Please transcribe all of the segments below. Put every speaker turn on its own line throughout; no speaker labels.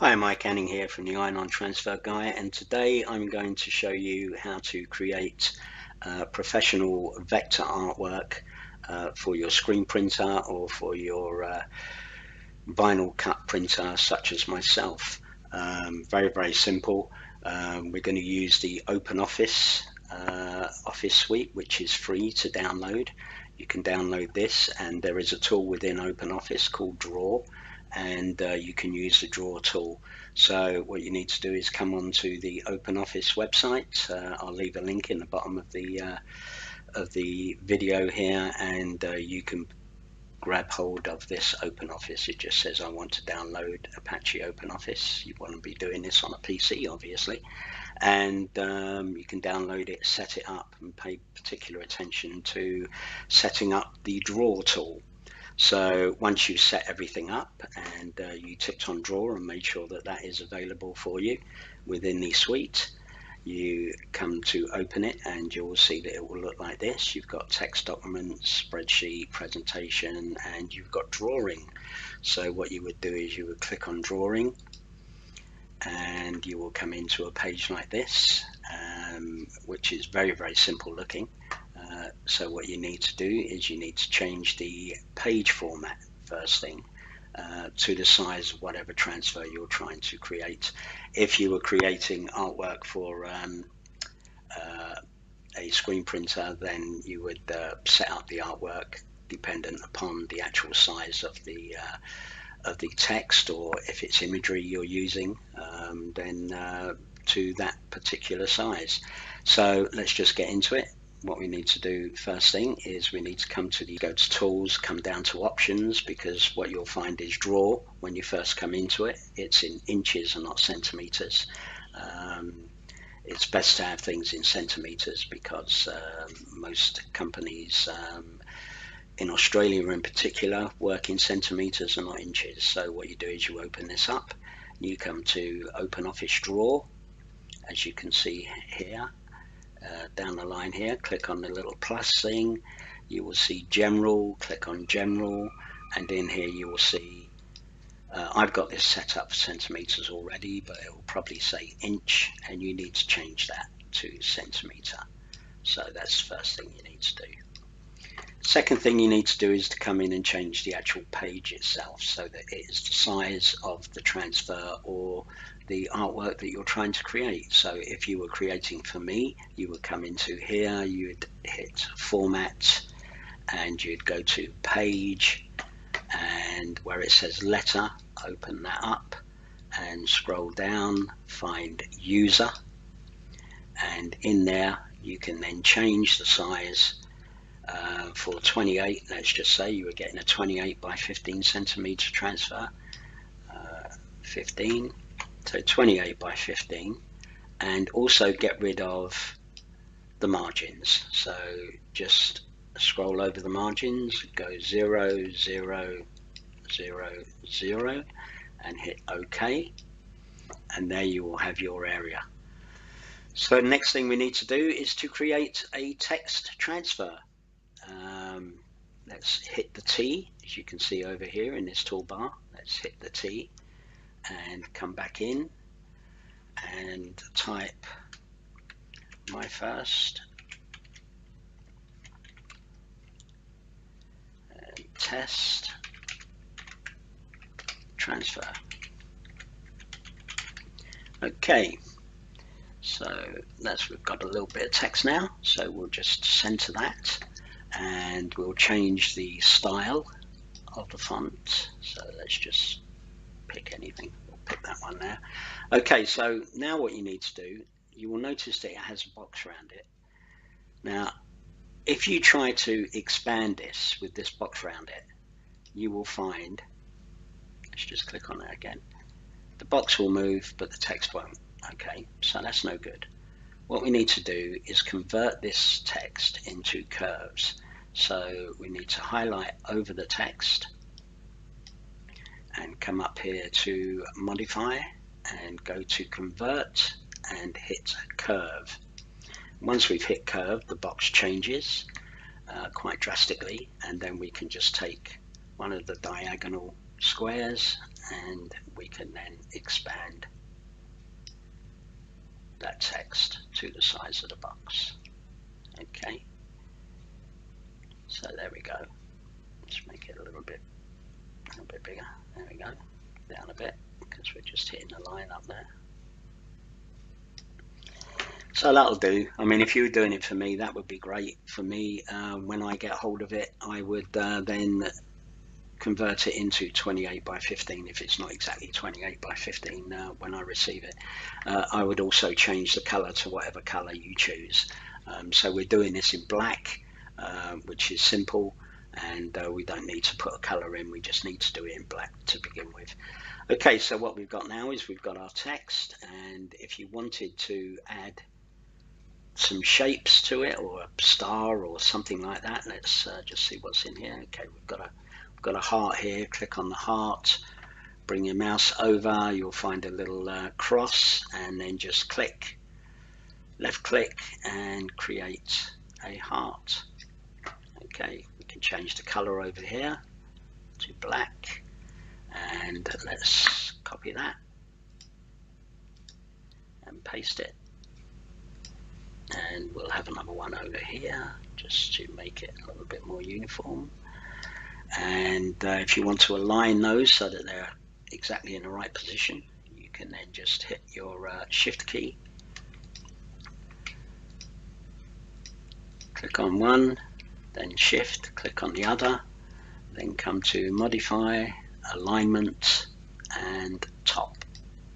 Hi, Mike Anning here from the Iron-On Transfer Guy, and today I'm going to show you how to create professional vector artwork for your screen printer or for your vinyl cut printer such as myself. Very simple. We're going to use the OpenOffice Office Suite, which is free to download. You can download this, and there is a tool within OpenOffice called Draw, and you can use the Draw tool. So what you need to do is come onto the OpenOffice website. I'll leave a link in the bottom of the video here, and you can grab hold of this OpenOffice. It just says I want to download Apache OpenOffice. You want to be doing this on a PC, obviously, and you can download it, set it up, and pay particular attention to setting up the Draw tool. So once you set everything up and you ticked on Draw and made sure that that is available for you within the suite, you come to open it and you'll see that it will look like this. You've got text documents, spreadsheet, presentation, and you've got drawing. So what you would do is you would click on drawing and you will come into a page like this, which is very simple looking. So what you need to do is you need to change the page format first thing to the size of whatever transfer you're trying to create. If you were creating artwork for a screen printer, then you would set up the artwork dependent upon the actual size of the text, or if it's imagery you're using, then to that particular size. So let's just get into it. What we need to do first thing is we need to go to tools, come down to options, because what you'll find is Draw, when you first come into it, it's in inches and not centimeters. It's best to have things in centimeters because most companies in Australia in particular work in centimeters and not inches. So what you do is you open this up, you come to OpenOffice Draw, as you can see here. Down the line here, click on the little plus thing, you will see general, click on general, and in here you will see I've got this set up for centimeters already, but it will probably say inch, and you need to change that to centimeter. So that's the first thing you need to do. Second thing you need to do is to come in and change the actual page itself so that it is the size of the transfer or the artwork that you're trying to create. So if you were creating for me, you would come into here, you'd hit format, and you'd go to page, and where it says letter, open that up and scroll down, find user, and in there you can then change the size for 28. Let's just say you were getting a 28 by 15 centimeter transfer, 15, so 28 by 15, and also get rid of the margins. So just scroll over the margins, go 0, 0, 0, 0, and hit OK, and there you will have your area. So the next thing we need to do is to create a text transfer. Let's hit the T, as you can see over here in this toolbar. Let's hit the T and come back in and type my first and test transfer. Okay, so we've got a little bit of text now, so we'll just center that and we'll change the style of the font. So let's just pick anything. We'll pick that one there. Okay, so now what you need to do, you will notice that it has a box around it. Now, if you try to expand this with this box around it, you will find, let's just click on it again, the box will move, but the text won't. Okay, so that's no good. What we need to do is convert this text into curves. So we need to highlight over the text and come up here to modify and go to convert and hit curve. Once we've hit curve, the box changes quite drastically, and then we can just take one of the diagonal squares and we can can then expand that text to the size of the box. Okay, so there we go. Let's make it a little bit bigger. There we go. Down a bit because we're just hitting the line up there. So that'll do. I mean, if you were doing it for me, that would be great. For me, when I get hold of it, I would then convert it into 28 by 15 if it's not exactly 28 by 15 when I receive it. I would also change the color to whatever color you choose. So we're doing this in black, which is simple, and we don't need to put a color in, we just need to do it in black to begin with. Okay, so what we've got now is we've got our text, and if you wanted to add some shapes to it, or a star or something like that, let's just see what's in here. Okay, we've got a heart here. Click on the heart, bring your mouse over, you'll find a little cross, and then just click, left click, and create a heart. Okay, we can change the color over here to black, and let's copy that and paste it, and we'll have another one over here just to make it a little bit more uniform. And if you want to align those so that they're exactly in the right position, you can then just hit your shift key, click on one, then shift, click on the other, then come to modify, alignment, and top,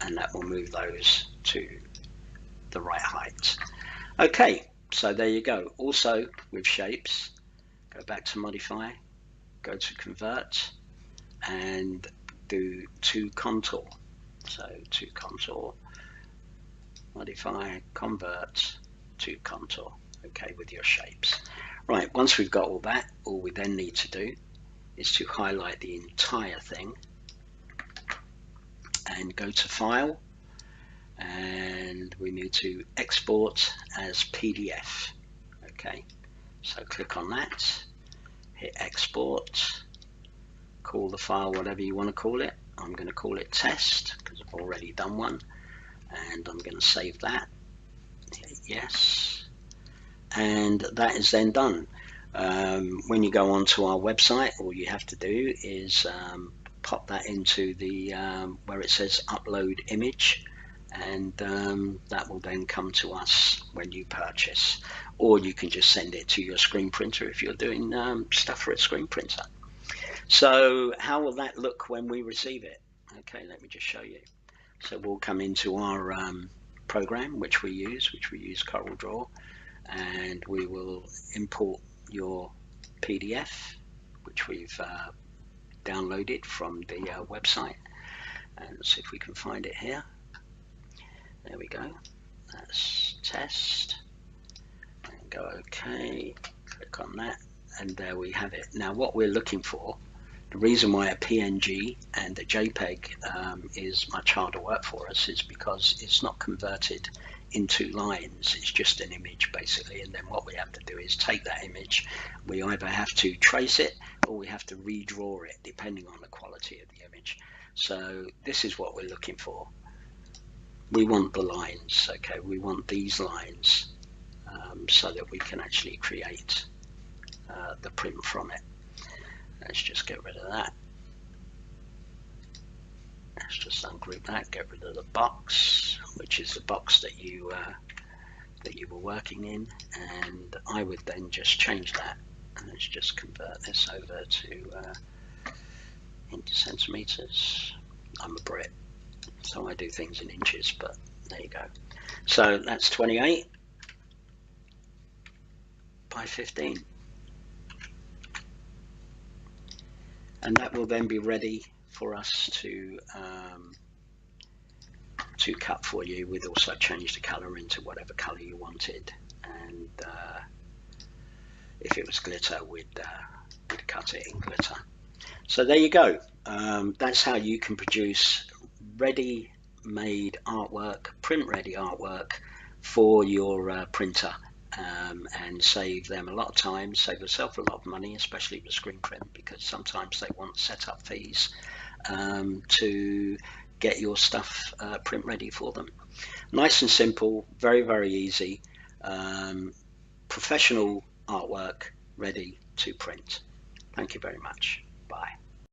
and that will move those to the right height. Okay, so there you go. Also with shapes, go back to modify, go to convert, and do to contour. So to contour, modify, convert, to contour. Okay, with your shapes. Right, once we've got all that, all we then need to do is to highlight the entire thing and go to File, and we need to export as PDF. Okay, so click on that, hit export, call the file whatever you want to call it. I'm going to call it test because I've already done one, and I'm going to save that. Hit yes, and that is then done. When you go onto our website, all you have to do is pop that into the where it says upload image, and that will then come to us when you purchase, or you can just send it to your screen printer if you're doing stuff for a screen printer. So how will that look when we receive it? Okay, let me just show you. So we'll come into our program which we use CorelDRAW, and we will import your PDF which we've downloaded from the website, and let's see if we can find it here. There we go, that's test, and go OK, click on that, and there we have it. Now what we're looking for, the reason why a PNG and a JPEG is much harder work for us is because it's not converted into lines, it's just an image basically, and then what we have to do is take that image, we either have to trace it or we have to redraw it depending on the quality of the image. So this is what we're looking for. We want the lines, okay, we want these lines so that we can actually create the print from it. Let's just get rid of that. Let's just ungroup that, get rid of the box, which is the box that you were working in, and I would then just change that. And let's just convert this over to into centimeters. I'm a Brit, so I do things in inches, but there you go. So that's 28 by 15. And that will then be ready for us to cut for you. We'd also change the color into whatever color you wanted, and if it was glitter, we'd cut it in glitter. So there you go. That's how you can produce ready-made artwork, print-ready artwork for your printer. And save them a lot of time, save yourself a lot of money, especially with screen print, because sometimes they want setup fees to get your stuff print ready for them. Nice and simple, very, very easy. Professional artwork ready to print. Thank you very much. Bye.